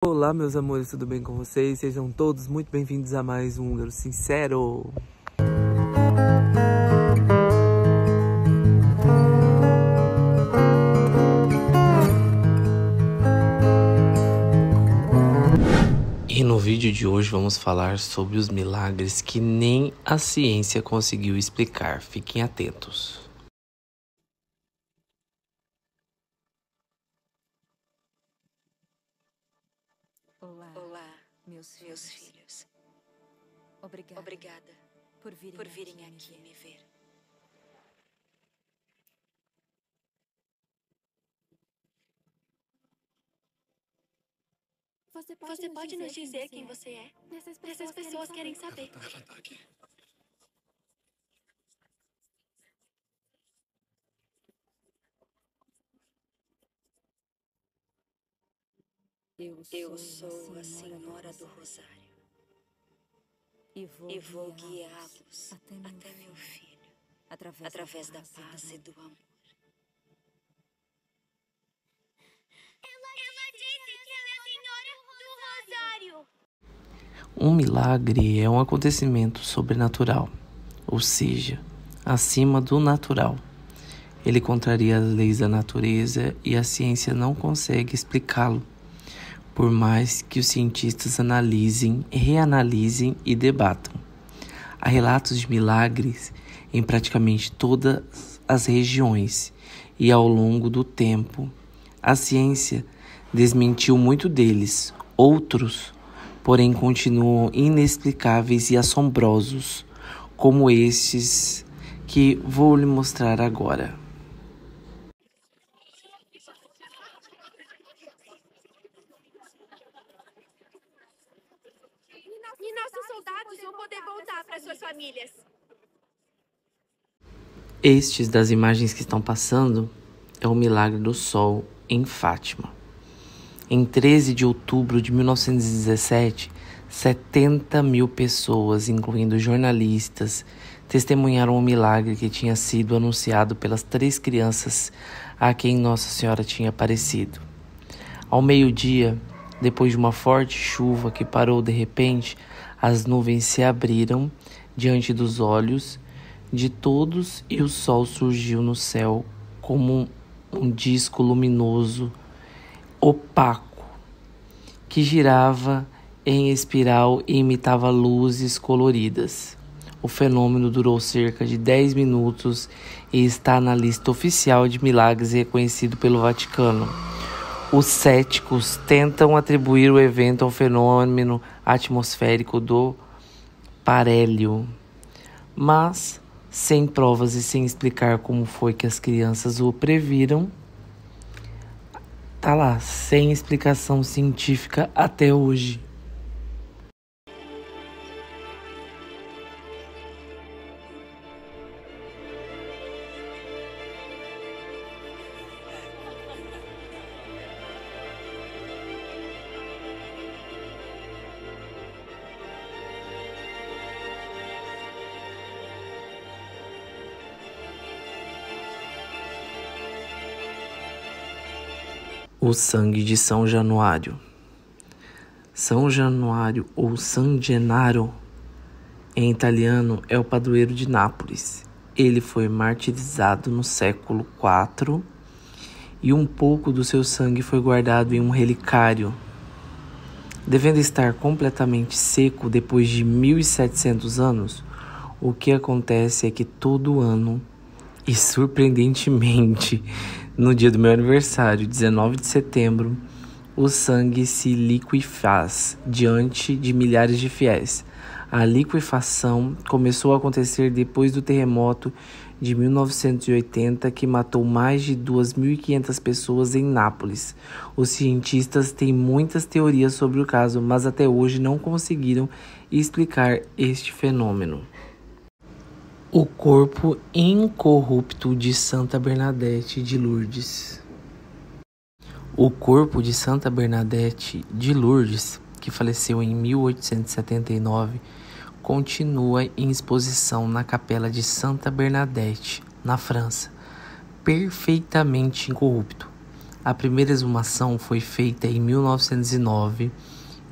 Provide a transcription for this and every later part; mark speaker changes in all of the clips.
Speaker 1: Olá, meus amores, tudo bem com vocês? Sejam todos muito bem-vindos a mais um Húngaro Sincero. E no vídeo de hoje vamos falar sobre os milagres que nem a ciência conseguiu explicar. Fiquem atentos.
Speaker 2: Olá, meus filhos. Obrigada por virem aqui me ver. Você pode nos dizer quem você é? Essas pessoas querem saber.
Speaker 3: Ela tá aqui.
Speaker 2: Eu sou a Senhora do Rosário e vou guiá-los até meu filho, através da paz e do amor.
Speaker 4: Ela disse que ela é a Senhora do Rosário.
Speaker 1: Um milagre é um acontecimento sobrenatural, ou seja, acima do natural. Ele contraria as leis da natureza e a ciência não consegue explicá-lo, por mais que os cientistas analisem, reanalisem e debatam. Há relatos de milagres em praticamente todas as regiões e ao longo do tempo, a ciência desmentiu muito deles. Outros, porém, continuam inexplicáveis e assombrosos, como estes que vou lhe mostrar agora.
Speaker 4: E nossos soldados vão poder voltar para suas famílias.
Speaker 1: Estes das imagens que estão passando é o milagre do sol em Fátima. Em 13 de outubro de 1917, 70 mil pessoas, incluindo jornalistas, testemunharam o milagre que tinha sido anunciado pelas 3 crianças a quem Nossa Senhora tinha aparecido. Ao meio-dia, depois de uma forte chuva que parou de repente, as nuvens se abriram diante dos olhos de todos e o sol surgiu no céu como um disco luminoso, opaco, que girava em espiral e imitava luzes coloridas. O fenômeno durou cerca de 10 minutos e está na lista oficial de milagres reconhecido pelo Vaticano. Os céticos tentam atribuir o evento ao fenômeno atmosférico do parélio, mas, sem provas e sem explicar como foi que as crianças o previram, tá lá, sem explicação científica até hoje. O sangue de São Januário. São Januário ou San Gennaro, em italiano, é o padroeiro de Nápoles. Ele foi martirizado no século IV e um pouco do seu sangue foi guardado em um relicário. Devendo estar completamente seco depois de 1700 anos, o que acontece é que todo ano, e surpreendentemente, no dia do meu aniversário, 19 de setembro, o sangue se liquefaz diante de milhares de fiéis. A liquefação começou a acontecer depois do terremoto de 1980, que matou mais de 2.500 pessoas em Nápoles. Os cientistas têm muitas teorias sobre o caso, mas até hoje não conseguiram explicar este fenômeno. O corpo incorrupto de Santa Bernadette de Lourdes. O corpo de Santa Bernadette de Lourdes, que faleceu em 1879, continua em exposição na Capela de Santa Bernadette, na França, perfeitamente incorrupto. A primeira exumação foi feita em 1909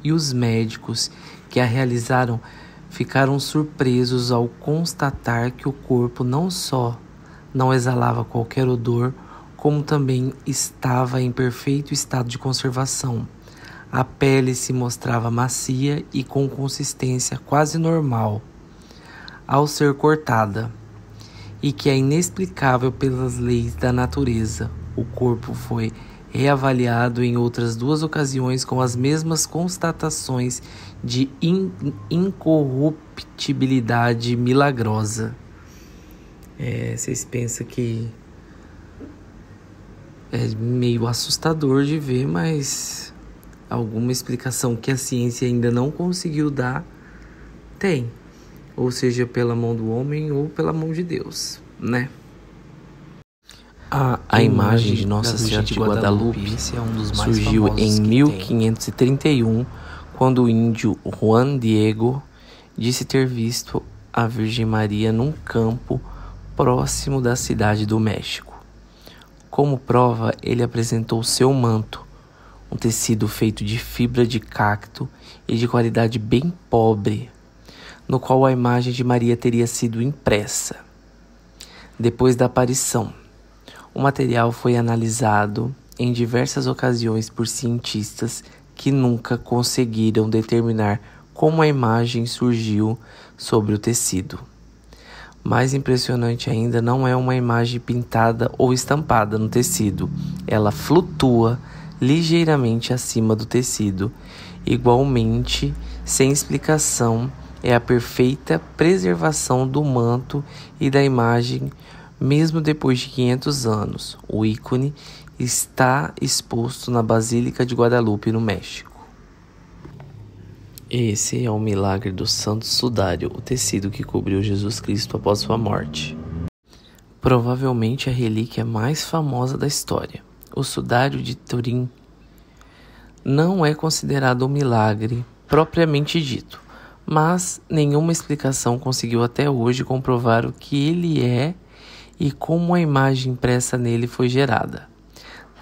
Speaker 1: e os médicos que a realizaram ficaram surpresos ao constatar que o corpo não só não exalava qualquer odor, como também estava em perfeito estado de conservação. A pele se mostrava macia e com consistência quase normal ao ser cortada, e que é inexplicável pelas leis da natureza. O corpo foi reavaliado em outras 2 ocasiões com as mesmas constatações de incorruptibilidade milagrosa. Vocês pensam que é meio assustador de ver, mas alguma explicação que a ciência ainda não conseguiu dar, tem. Ou seja, pela mão do homem ou pela mão de Deus, né? A imagem de Nossa Senhora de Guadalupe surgiu em 1531, quando o índio Juan Diego disse ter visto a Virgem Maria num campo próximo da cidade do México. Como prova, ele apresentou seu manto, um tecido feito de fibra de cacto e de qualidade bem pobre, no qual a imagem de Maria teria sido impressa. Depois da aparição, o material foi analisado em diversas ocasiões por cientistas que nunca conseguiram determinar como a imagem surgiu sobre o tecido. Mais impressionante ainda, não é uma imagem pintada ou estampada no tecido. Ela flutua ligeiramente acima do tecido. Igualmente, sem explicação, é a perfeita preservação do manto e da imagem, mesmo depois de 500 anos. O ícone está exposto na Basílica de Guadalupe, no México. Esse é o milagre do Santo Sudário, o tecido que cobriu Jesus Cristo após sua morte. Provavelmente a relíquia mais famosa da história. O sudário de Turim não é considerado um milagre propriamente dito, mas nenhuma explicação conseguiu até hoje comprovar o que ele é e como a imagem impressa nele foi gerada.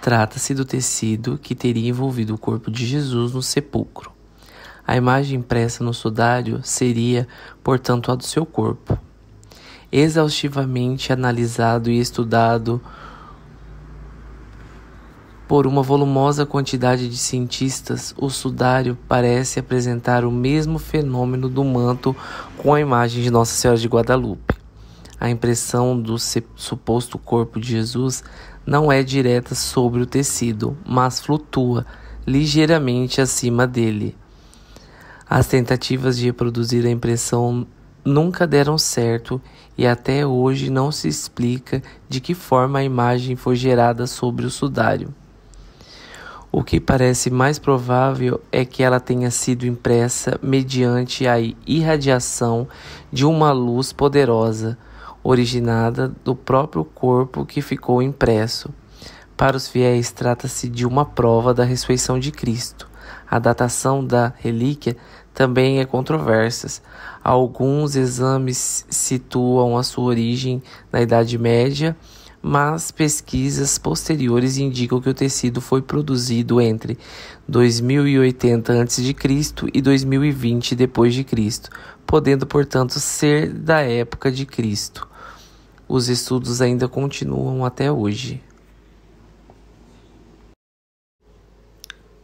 Speaker 1: Trata-se do tecido que teria envolvido o corpo de Jesus no sepulcro. A imagem impressa no sudário seria, portanto, a do seu corpo. Exaustivamente analisado e estudado por uma volumosa quantidade de cientistas, o sudário parece apresentar o mesmo fenômeno do manto com a imagem de Nossa Senhora de Guadalupe. A impressão do suposto corpo de Jesus não é direta sobre o tecido, mas flutua ligeiramente acima dele. As tentativas de reproduzir a impressão nunca deram certo e até hoje não se explica de que forma a imagem foi gerada sobre o sudário. O que parece mais provável é que ela tenha sido impressa mediante a irradiação de uma luz poderosa, originada do próprio corpo que ficou impresso. Para os fiéis, trata-se de uma prova da ressurreição de Cristo. A datação da relíquia também é controversa. Alguns exames situam a sua origem na Idade Média, mas pesquisas posteriores indicam que o tecido foi produzido entre 2080 a.C. e 2020 d.C., podendo, portanto, ser da época de Cristo. Os estudos ainda continuam até hoje.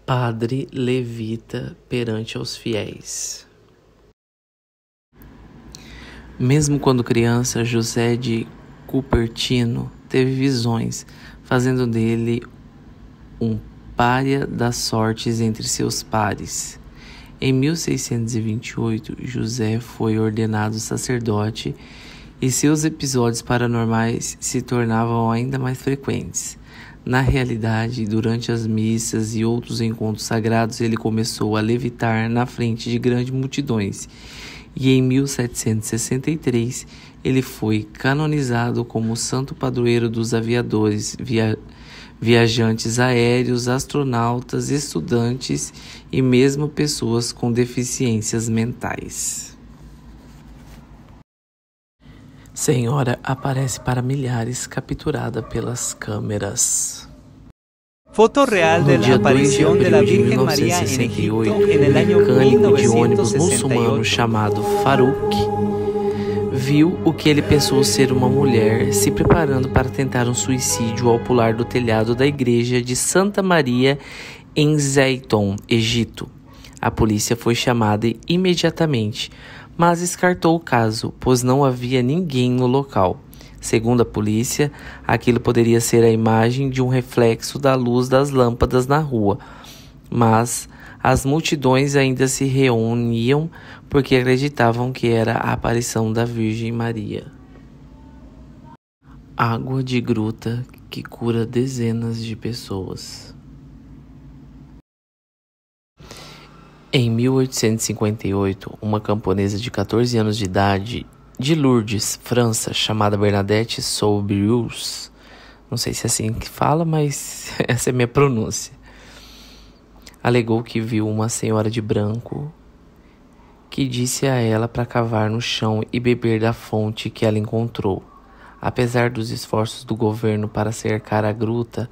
Speaker 1: Padre levita perante aos fiéis. Mesmo quando criança, José de Cupertino teve visões, fazendo dele um pária das sortes entre seus pares. Em 1628, José foi ordenado sacerdote e seus episódios paranormais se tornavam ainda mais frequentes. Na realidade, durante as missas e outros encontros sagrados, ele começou a levitar na frente de grandes multidões, e em 1763 ele foi canonizado como santo padroeiro dos aviadores, viajantes aéreos, astronautas, estudantes e mesmo pessoas com deficiências mentais. Senhora aparece para milhares, capturada pelas câmeras.
Speaker 3: Foto real de
Speaker 1: No
Speaker 3: la
Speaker 1: dia 2 de
Speaker 3: aparición de la
Speaker 1: abril de
Speaker 3: Virgen María en
Speaker 1: 1968,
Speaker 3: Egipto en el año
Speaker 1: um mecânico de ônibus muçulmano
Speaker 3: 1968.
Speaker 1: chamado Farouk viu o que ele pensou ser uma mulher se preparando para tentar um suicídio ao pular do telhado da igreja de Santa Maria em Zaiton, Egito. A polícia foi chamada imediatamente, mas descartou o caso, pois não havia ninguém no local. Segundo a polícia, aquilo poderia ser a imagem de um reflexo da luz das lâmpadas na rua, mas as multidões ainda se reuniam porque acreditavam que era a aparição da Virgem Maria. Água de gruta que cura dezenas de pessoas. Em 1858, uma camponesa de 14 anos de idade, de Lourdes, França, chamada Bernadette Soubirous, não sei se é assim que fala, mas essa é a minha pronúncia, alegou que viu uma senhora de branco que disse a ela para cavar no chão e beber da fonte que ela encontrou. Apesar dos esforços do governo para cercar a gruta,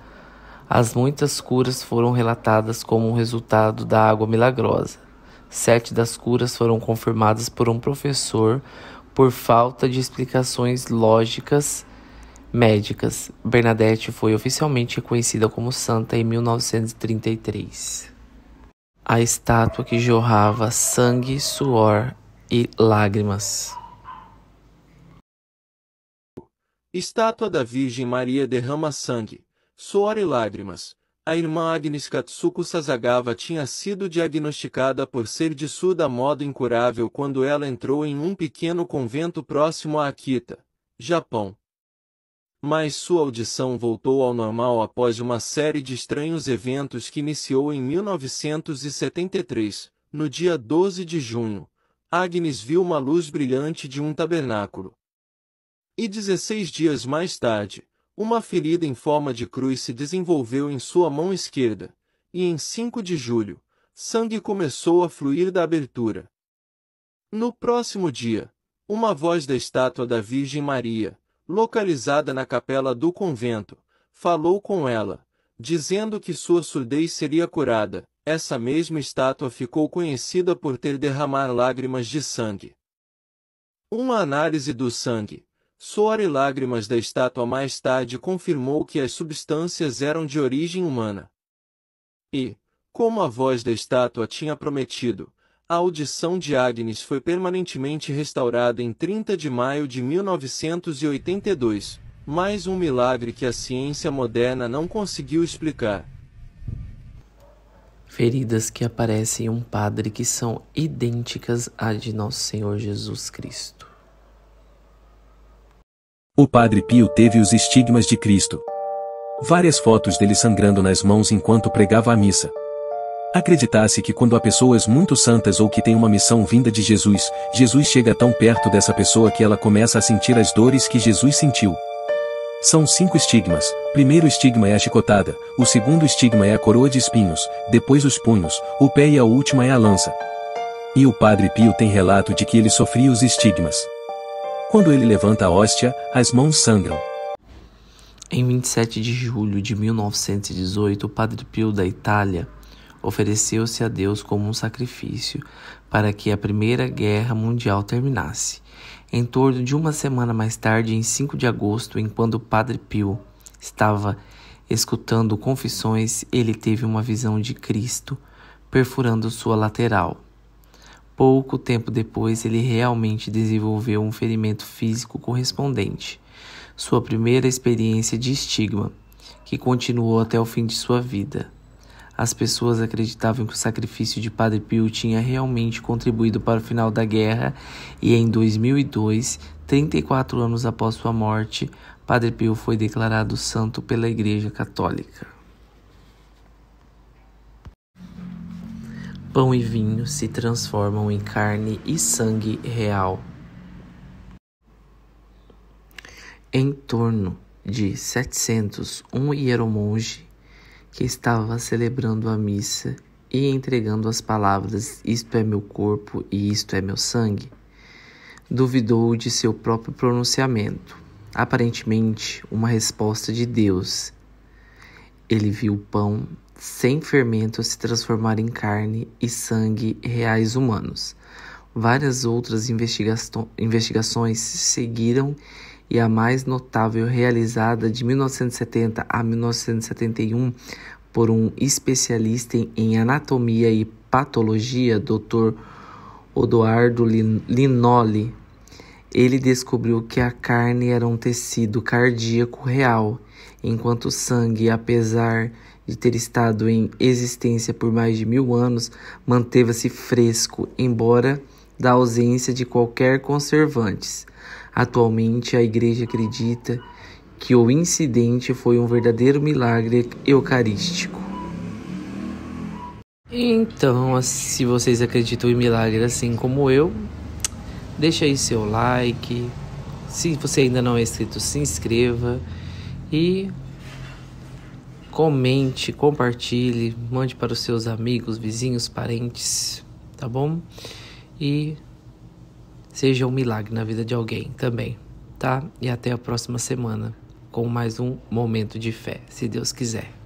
Speaker 1: as muitas curas foram relatadas como um resultado da água milagrosa. 7 das curas foram confirmadas por um professor por falta de explicações lógicas médicas. Bernadette foi oficialmente reconhecida como santa em 1933. A estátua que jorrava sangue, suor e lágrimas.
Speaker 5: Estátua da Virgem Maria derrama sangue, suor e lágrimas. A irmã Agnes Katsuko Sasagawa tinha sido diagnosticada por ser de surda modo incurável quando ela entrou em um pequeno convento próximo a Akita, Japão. Mas sua audição voltou ao normal após uma série de estranhos eventos que iniciou em 1973. No dia 12 de junho, Agnes viu uma luz brilhante de um tabernáculo. E 16 dias mais tarde, uma ferida em forma de cruz se desenvolveu em sua mão esquerda, e em 5 de julho, sangue começou a fluir da abertura. No próximo dia, uma voz da estátua da Virgem Maria, localizada na capela do convento, falou com ela, dizendo que sua surdez seria curada. Essa mesma estátua ficou conhecida por ter derramar lágrimas de sangue. Uma análise do sangue, suor e lágrimas da estátua mais tarde confirmou que as substâncias eram de origem humana. E, como a voz da estátua tinha prometido, a audição de Agnes foi permanentemente restaurada em 30 de maio de 1982, mais um milagre que a ciência moderna não conseguiu explicar.
Speaker 1: Feridas que aparecem em um padre que são idênticas à de Nosso Senhor Jesus Cristo.
Speaker 6: O Padre Pio teve os estigmas de Cristo. Várias fotos dele sangrando nas mãos enquanto pregava a missa. Acredita-se que quando há pessoas muito santas ou que têm uma missão vinda de Jesus, Jesus chega tão perto dessa pessoa que ela começa a sentir as dores que Jesus sentiu. São 5 estigmas. Primeiro estigma é a chicotada, o segundo estigma é a coroa de espinhos, depois os punhos, o pé e a última é a lança. E o Padre Pio tem relato de que ele sofria os estigmas. Quando ele levanta a hóstia, as mãos sangram.
Speaker 1: Em 27 de julho de 1918, o Padre Pio da Itália ofereceu-se a Deus como um sacrifício para que a Primeira Guerra Mundial terminasse. Em torno de uma semana mais tarde, em 5 de agosto, enquanto o Padre Pio estava escutando confissões, ele teve uma visão de Cristo perfurando sua lateral. Pouco tempo depois, ele realmente desenvolveu um ferimento físico correspondente, sua primeira experiência de estigma, que continuou até o fim de sua vida. As pessoas acreditavam que o sacrifício de Padre Pio tinha realmente contribuído para o final da guerra e em 2002, 34 anos após sua morte, Padre Pio foi declarado santo pela Igreja Católica. Pão e vinho se transformam em carne e sangue real. Em torno de 700, um hieromonge que estava celebrando a missa e entregando as palavras "Isto é meu corpo e isto é meu sangue", duvidou de seu próprio pronunciamento. Aparentemente, uma resposta de Deus. Ele viu o pão sem fermento se transformar em carne e sangue reais humanos. Várias outras investigações seguiram e a mais notável, realizada de 1970 a 1971 por um especialista em anatomia e patologia, Dr. Odoardo Linoli. Ele descobriu que a carne era um tecido cardíaco real, enquanto o sangue, apesar de ter estado em existência por mais de 1000 anos, manteve-se fresco, embora da ausência de qualquer conservantes. Atualmente, a Igreja acredita que o incidente foi um verdadeiro milagre eucarístico. Então, se vocês acreditam em milagre assim como eu, deixa aí seu like. Se você ainda não é inscrito, se inscreva e comente, compartilhe, mande para os seus amigos, vizinhos, parentes, tá bom? E seja um milagre na vida de alguém também, tá? E até a próxima semana com mais um Momento de Fé, se Deus quiser.